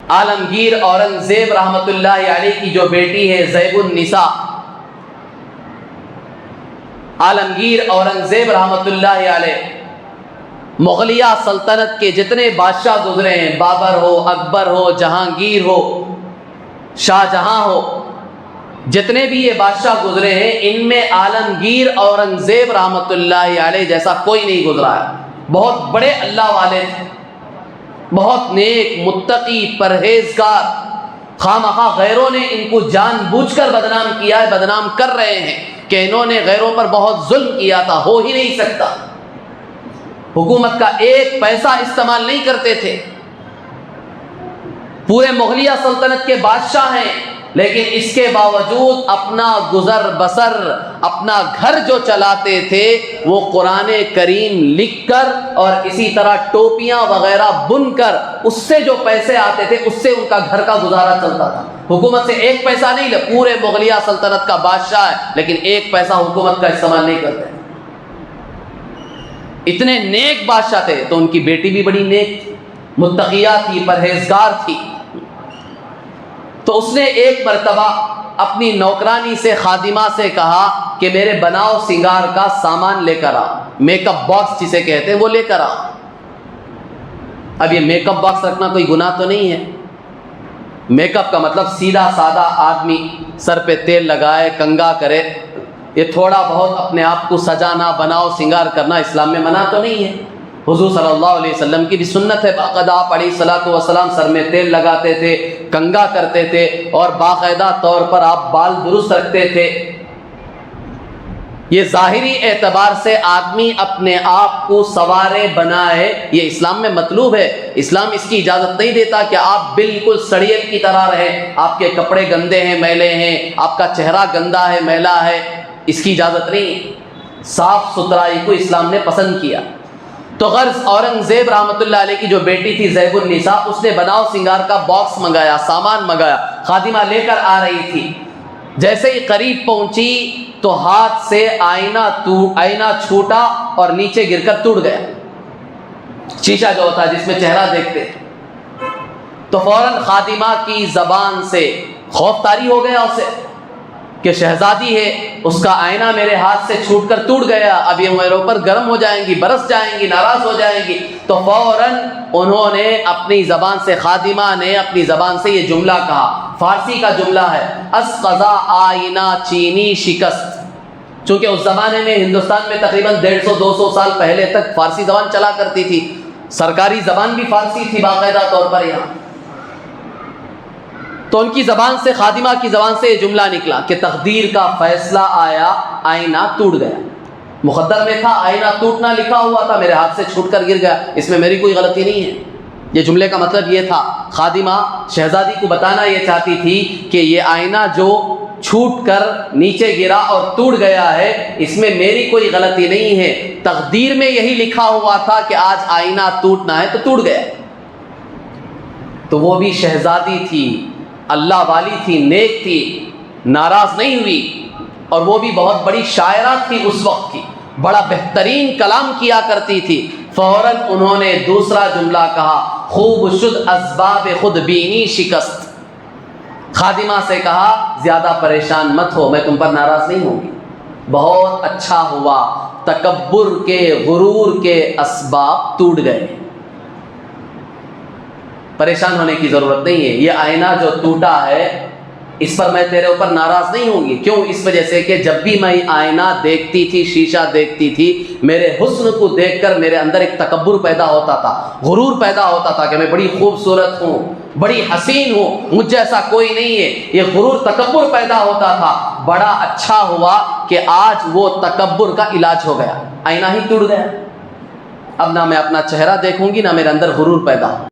عالمگیر اورنگزیب رحمۃ اللہ علیہ کی جو بیٹی ہے زیب النساء، عالمگیر اورنگزیب رحمۃ اللہ علیہ مغلیہ سلطنت کے جتنے بادشاہ گزرے ہیں، بابر ہو، اکبر ہو، جہانگیر ہو، شاہ جہاں ہو، جتنے بھی یہ بادشاہ گزرے ہیں، ان میں عالمگیر اورنگزیب رحمۃ اللہ علیہ جیسا کوئی نہیں گزرا ہے۔ بہت بڑے اللہ والے تھے، بہت نیک، متقی، پرہیزگار۔ خواہ غیروں نے ان کو جان بوجھ کر بدنام کیا ہے، بدنام کر رہے ہیں کہ انہوں نے غیروں پر بہت ظلم کیا تھا، ہو ہی نہیں سکتا۔ حکومت کا ایک پیسہ استعمال نہیں کرتے تھے، پورے مغلیہ سلطنت کے بادشاہ ہیں، لیکن اس کے باوجود اپنا گزر بسر، اپنا گھر جو چلاتے تھے وہ قرآن کریم لکھ کر اور اسی طرح ٹوپیاں وغیرہ بن کر اس سے جو پیسے آتے تھے اس سے ان کا گھر کا گزارا چلتا تھا۔ حکومت سے ایک پیسہ نہیں لے، پورے مغلیہ سلطنت کا بادشاہ ہے لیکن ایک پیسہ حکومت کا استعمال نہیں کرتے۔ اتنے نیک بادشاہ تھے، تو ان کی بیٹی بھی بڑی نیک تھی، متقیہ تھی، پرہیزگار تھی۔ تو اس نے ایک مرتبہ اپنی نوکرانی سے، خادمہ سے کہا کہ میرے بناؤ سنگار کا سامان لے کر آ، میک اپ باکس جسے کہتے ہیں وہ لے کر آ۔ اب یہ میک اپ باکس رکھنا کوئی گناہ تو نہیں ہے۔ میک اپ کا مطلب سیدھا سادہ آدمی سر پہ تیل لگائے، کنگھا کرے، یہ تھوڑا بہت اپنے آپ کو سجانا، بناؤ سنگار کرنا اسلام میں منع تو نہیں ہے۔ حضور صلی اللہ علیہ وسلم کی بھی سنت ہے، باقاعدہ آپ علیہ الصلوۃ والسلام سر میں تیل لگاتے تھے، کنگھا کرتے تھے اور باقاعدہ طور پر آپ بال درست رکھتے تھے۔ یہ ظاہری اعتبار سے آدمی اپنے آپ کو سوارے بنائے، یہ اسلام میں مطلوب ہے۔ اسلام اس کی اجازت نہیں دیتا کہ آپ بالکل سڑیل کی طرح رہیں، آپ کے کپڑے گندے ہیں، میلے ہیں، آپ کا چہرہ گندا ہے، میلا ہے، اس کی اجازت نہیں۔ صاف ستھرائی کو اسلام نے پسند کیا۔ تو غرض اورنگزیب رحمۃ اللہ علیہ کی جو بیٹی تھی زیب النساء، اس نے بناؤ سنگار کا باکس منگایا، سامان منگایا، خادمہ لے کر آ رہی تھی۔ جیسے ہی قریب پہنچی تو ہاتھ سے آئینہ چھوٹا اور نیچے گر کر ٹوٹ گیا، شیشہ جو ہوتا ہے جس میں چہرہ دیکھتے۔ تو فوراً خادمہ کی زبان سے خوف طاری ہو گیا اسے کہ شہزادی ہے، اس کا آئینہ میرے ہاتھ سے چھوٹ کر ٹوٹ گیا، اب یہ میرے اوپر گرم ہو جائیں گی، برس جائیں گی، ناراض ہو جائیں گی۔ تو فوراً انہوں نے اپنی زبان سے، خادمہ نے اپنی زبان سے یہ جملہ کہا، فارسی کا جملہ ہے، از قضا آئینہ چینی شکست۔ چونکہ اس زمانے میں ہندوستان میں تقریباً 150-200 سال پہلے تک فارسی زبان چلا کرتی تھی، سرکاری زبان بھی فارسی تھی باقاعدہ طور پر یہاں۔ تو ان کی زبان سے، خادمہ کی زبان سے یہ جملہ نکلا کہ تقدیر کا فیصلہ آیا، آئینہ ٹوٹ گیا۔ مقدر میں تھا، آئینہ ٹوٹنا لکھا ہوا تھا، میرے ہاتھ سے چھوٹ کر گر گیا، اس میں میری کوئی غلطی نہیں ہے۔ یہ جملے کا مطلب یہ تھا، خادمہ شہزادی کو بتانا یہ چاہتی تھی کہ یہ آئینہ جو چھوٹ کر نیچے گرا اور ٹوٹ گیا ہے، اس میں میری کوئی غلطی نہیں ہے، تقدیر میں یہی لکھا ہوا تھا کہ آج آئینہ ٹوٹنا ہے تو ٹوٹ گیا۔ تو وہ بھی شہزادی تھی، اللہ والی تھی، نیک تھی، ناراض نہیں ہوئی، اور وہ بھی بہت بڑی شاعرہ تھی اس وقت کی، بڑا بہترین کلام کیا کرتی تھی۔ فوراً انہوں نے دوسرا جملہ کہا، خوب شد اسباب خود بینی شکست۔ خادمہ سے کہا زیادہ پریشان مت ہو، میں تم پر ناراض نہیں ہوں گی، بہت اچھا ہوا، تکبر کے، غرور کے اسباب ٹوٹ گئے، پریشان ہونے کی ضرورت نہیں ہے، یہ آئینہ جو ٹوٹا ہے اس پر میں تیرے اوپر ناراض نہیں ہوں گی۔ کیوں؟ اس وجہ سے کہ جب بھی میں آئینہ دیکھتی تھی، شیشہ دیکھتی تھی، میرے حسن کو دیکھ کر میرے اندر ایک تکبر پیدا ہوتا تھا، غرور پیدا ہوتا تھا کہ میں بڑی خوبصورت ہوں، بڑی حسین ہوں، مجھ جیسا کوئی نہیں ہے، یہ غرور تکبر پیدا ہوتا تھا۔ بڑا اچھا ہوا کہ آج وہ تکبر کا علاج ہو گیا، آئینہ ہی ٹوٹ گیا، اب نہ میں اپنا چہرہ دیکھوں گی، نہ میرے اندر غرور پیدا ہو۔